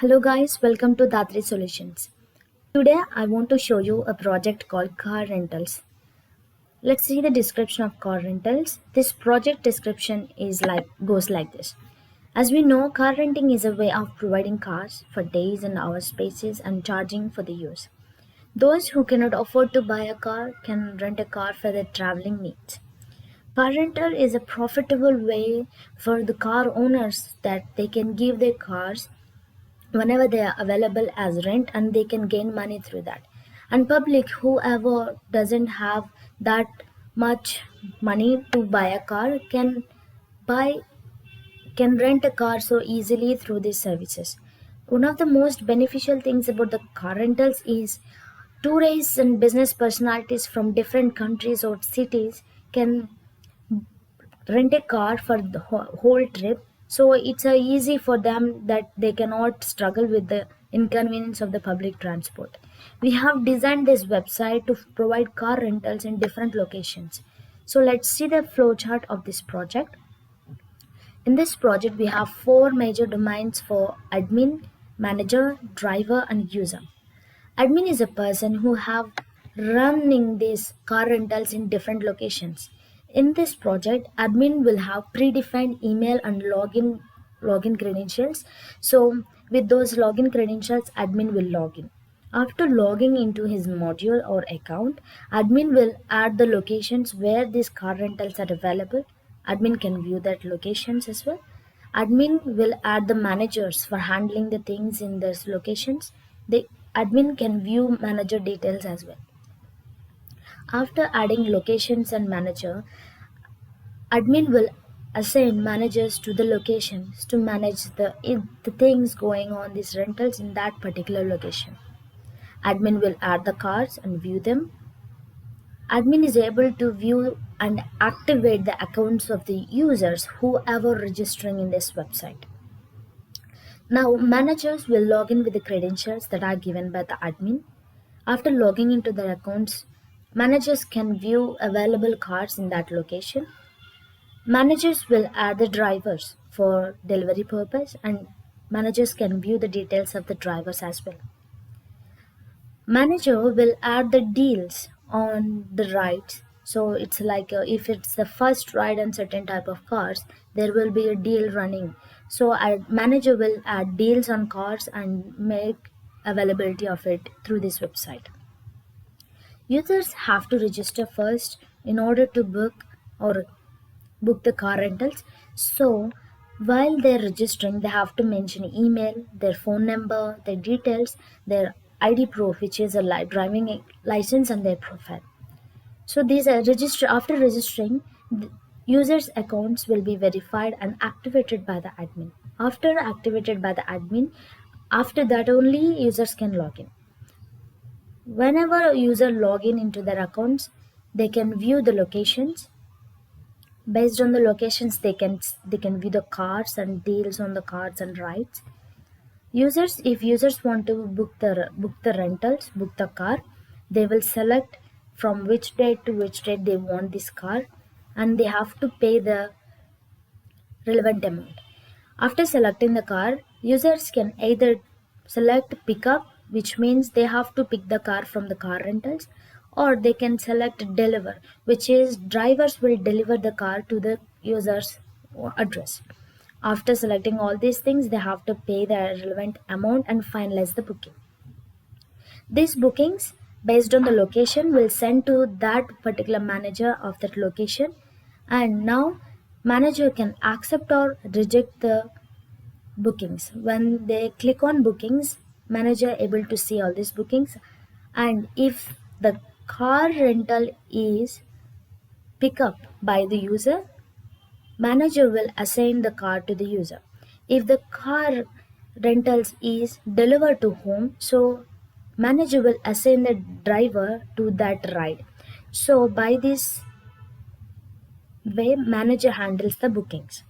Hello guys, welcome to DHAATRI Solutions. Today I want to show you a project called car rentals. Let's see the description of car rentals. This project description is goes like this. As we know, car renting is a way of providing cars for days and hour spaces and charging for the use. Those who cannot afford to buy a car can rent a car for their traveling needs. Car rental is a profitable way for the car owners that they can give their cars whenever they are available as rent and they can gain money through that, and public whoever doesn't have that much money to buy a car buy can rent a car so easily through these services. One of the most beneficial things about the car rentals is tourists and business personalities from different countries or cities can rent a car for the whole trip, so it's easy for them that they cannot struggle with the inconvenience of the public transport. We have designed this website to provide car rentals in different locations. So let's see the flowchart of this project. In this project we have four major domains for admin, manager, driver and user. Admin is a person who have running these car rentals in different locations. In this project, admin will have predefined email and login credentials. So with those login credentials, admin will log in. After logging into his module or account, admin will add the locations where these car rentals are available. Admin can view that locations as well. Admin will add the managers for handling the things in those locations. The admin can view manager details as well. After adding locations and manager, admin will assign managers to the locations to manage the things going on these rentals in that particular location. Admin will add the cars and view them. Admin is able to view and activate the accounts of the users whoever registering in this website. Now, managers will log in with the credentials that are given by the admin. After logging into their accounts, managers can view available cars in that location. Managers will add the drivers for delivery purpose, and managers can view the details of the drivers as well. Manager will add the deals on the rides. So it's like if it's the first ride on certain type of cars, there will be a deal running. So a manager will add deals on cars and make availability of it through this website. Users have to register first in order to book the car rentals. So while they're registering, they have to mention email, their phone number, their details, their ID proof, which is a driving license, and their profile. So these are after registering, the users' accounts will be verified and activated by the admin. After activated by the admin, after that only users can log in. Whenever a user log in into their accounts, they can view the locations. Based on the locations, they can view the cars and deals on the cars and rides. If users want to book the rentals, book the car, they will select from which date to which date they want this car, and they have to pay the relevant amount. After selecting the car, users can either select pickup, which means they have to pick the car from the car rentals, or they can select deliver, which is drivers will deliver the car to the user's address. After selecting all these things, they have to pay the relevant amount and finalize the booking. These bookings, based on the location, will send to that particular manager of that location, and now manager can accept or reject the bookings. When they click on bookings, manager able to see all these bookings, and if the car rental is picked up by the user, manager will assign the car to the user. If the car rentals is delivered to home, so manager will assign the driver to that ride. So by this way, manager handles the bookings.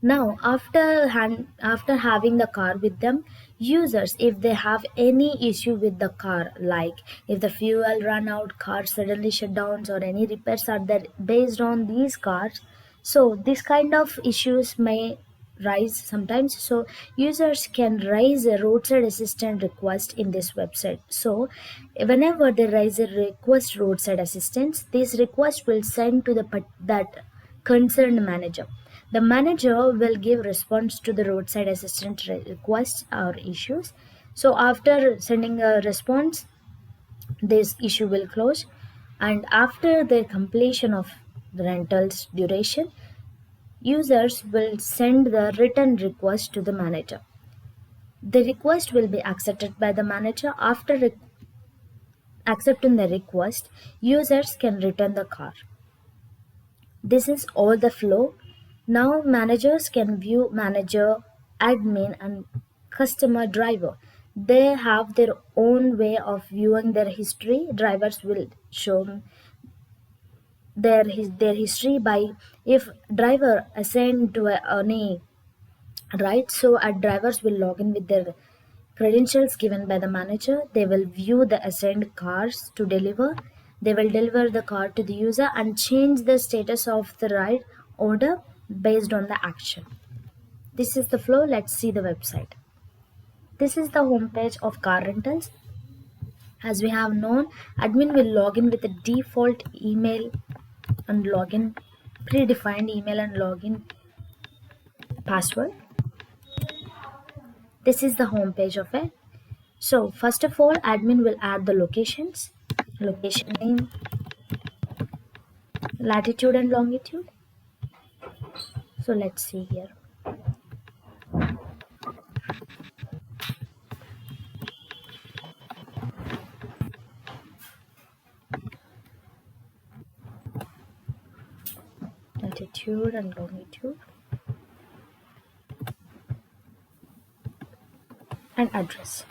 Now, after having the car with them, users, if they have any issue with the car, like if the fuel run out, car suddenly shut down, or any repairs are there based on these cars, so this kind of issues may rise sometimes. So users can raise a roadside assistant request in this website. So whenever they raise a request roadside assistance, this request will send to that concerned manager. The manager will give response to the roadside assistant requests or issues. So after sending a response, this issue will close, and after the completion of the rental's duration, users will send the written request to the manager. The request will be accepted by the manager. After accepting the request, users can return the car. This is all the flow. Now managers can view manager, admin, and customer driver. They have their own way of viewing their history. Drivers will show their history by if driver assigned to any right. So drivers will log in with their credentials given by the manager. They will view the assigned cars to deliver. They will deliver the car to the user and change the status of the ride order based on the action. This is the flow. Let's see the website. This is the homepage of car rentals. As we have known, admin will log in with a default email and login, predefined email and login password. This is the home page of it. So first of all, admin will add the locations, location name, latitude and longitude. So let's see here. Latitude and longitude and address.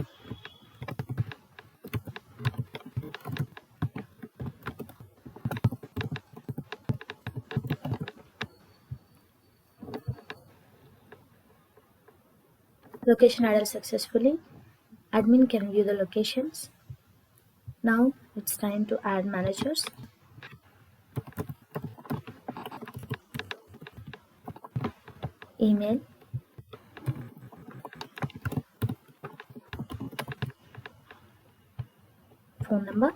Location added successfully. Admin can view the locations. Now it's time to add managers. Email, phone number,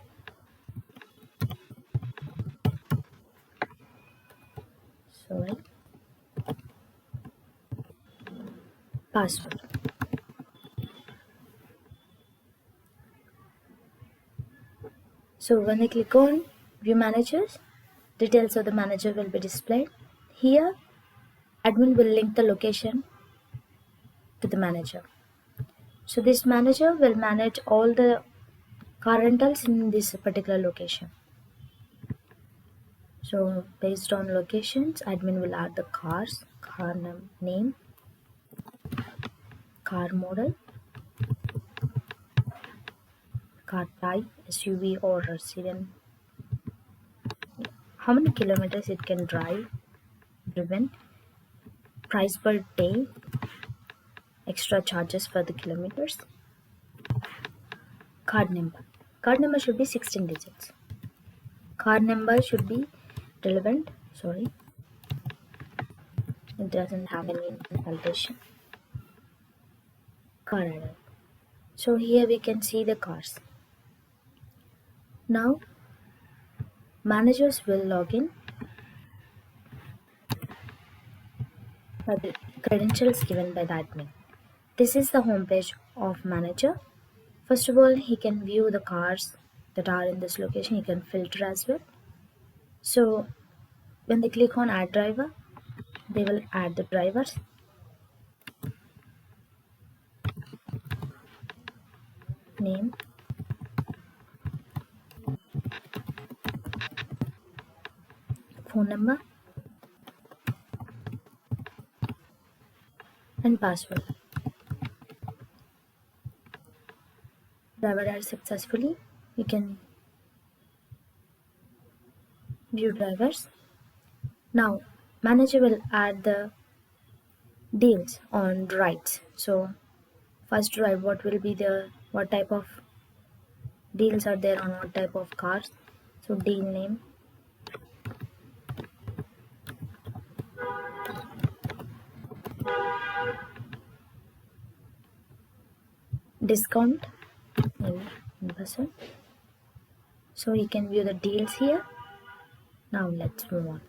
sorry, password. So when I click on view managers, details of the manager will be displayed. Here, admin will link the location to the manager. So this manager will manage all the car rentals in this particular location. So based on locations, admin will add the cars, car name, car model, car type, SUV or sedan, how many kilometers it can driven, price per day, extra charges for the kilometers, card number. Card number should be 16 digits. Car number should be relevant. Sorry, it doesn't have any validation. Car error. So here we can see the cars. Now managers will log in by the credentials given by the admin. This is the homepage of manager. First of all, he can view the cars that are in this location. He can filter as well. So when they click on add driver, they will add the drivers. Name, phone number, and password. Driver added successfully. You can view drivers. Now manager will add the deals on rides. So first ride, what type of deals are there on what type of cars. So deal name, discount, maybe 1%. So you can view the deals here. Now let's move on.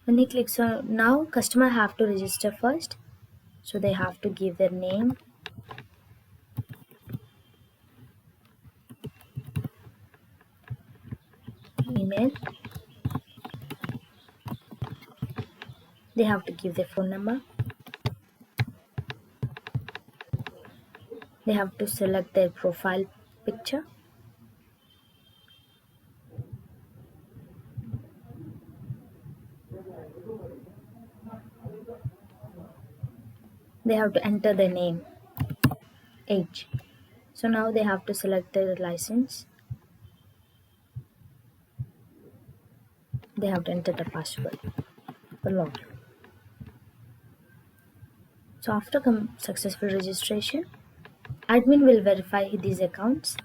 When he clicks on, now customer have to register first. So they have to give their name, email, they have to give their phone number, they have to select their profile picture, they have to enter their name, age. So now they have to select their license, they have to enter the password for login. So after successful registration, admin will verify these accounts.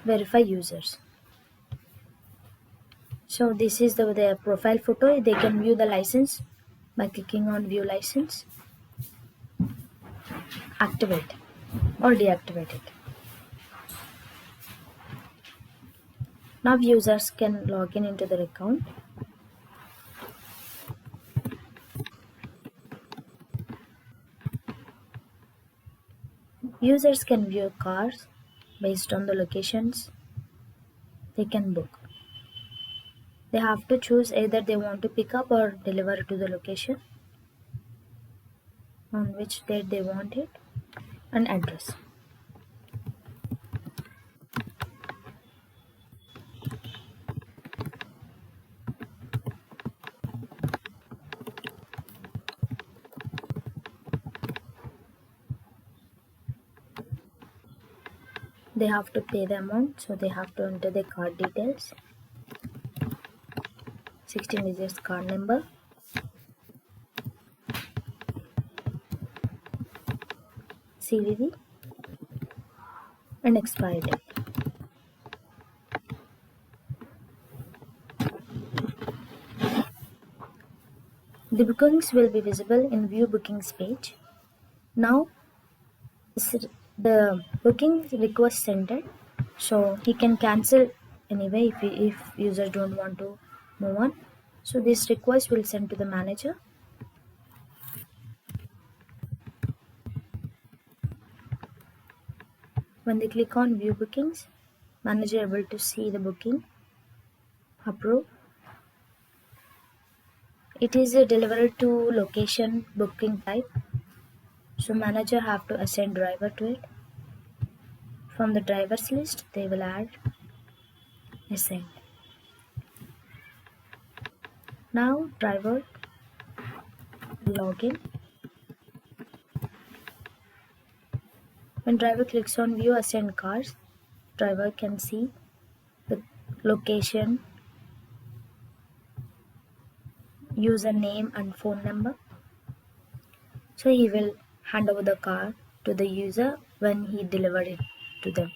Verify users. So this is their profile photo. They can view the license by clicking on view license, activate or deactivate it. Now users can log in into their account. Users can view cars based on the locations they can book. They have to choose either they want to pick up or deliver to the location, on which date they want it, and address. They have to pay the amount, so they have to enter their card details, 16 digits card number, CVV, and expiry date. The bookings will be visible in View Bookings page. Now the booking request centered, so he can cancel anyway if user don't want to move on. So this request will send to the manager. When they click on View Bookings, manager able to see the booking, approve. It is a delivered to location booking type, so manager have to assign driver to it. From the drivers list, they will add assign. Now driver login. When driver clicks on view assigned cars, driver can see the location, username and phone number. So he will hand over the car to the user when he delivered it to them.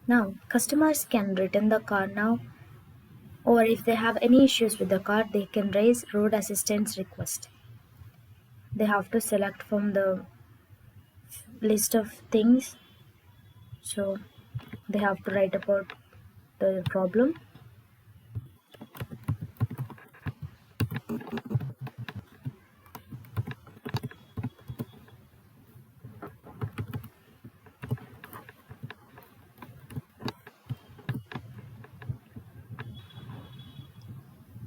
Now customers can return the car now, or if they have any issues with the car, they can raise road assistance request. They have to select from the list of things, so they have to write about the problem.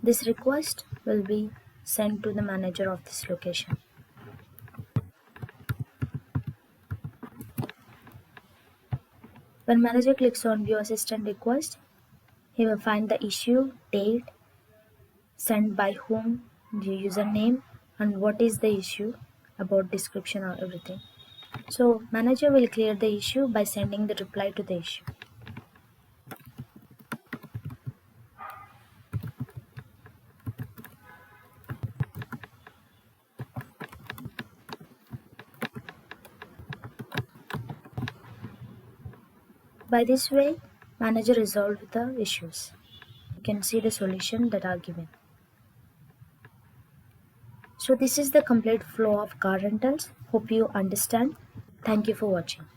This request will be sent to the manager of this location. When manager clicks on view assistant request, he will find the issue, date, sent by whom, the username, and what is the issue, about description or everything. So manager will clear the issue by sending the reply to the issue. By this way, manager resolved the issues. You can see the solution that are given. So this is the complete flow of car rentals. Hope you understand. Thank you for watching.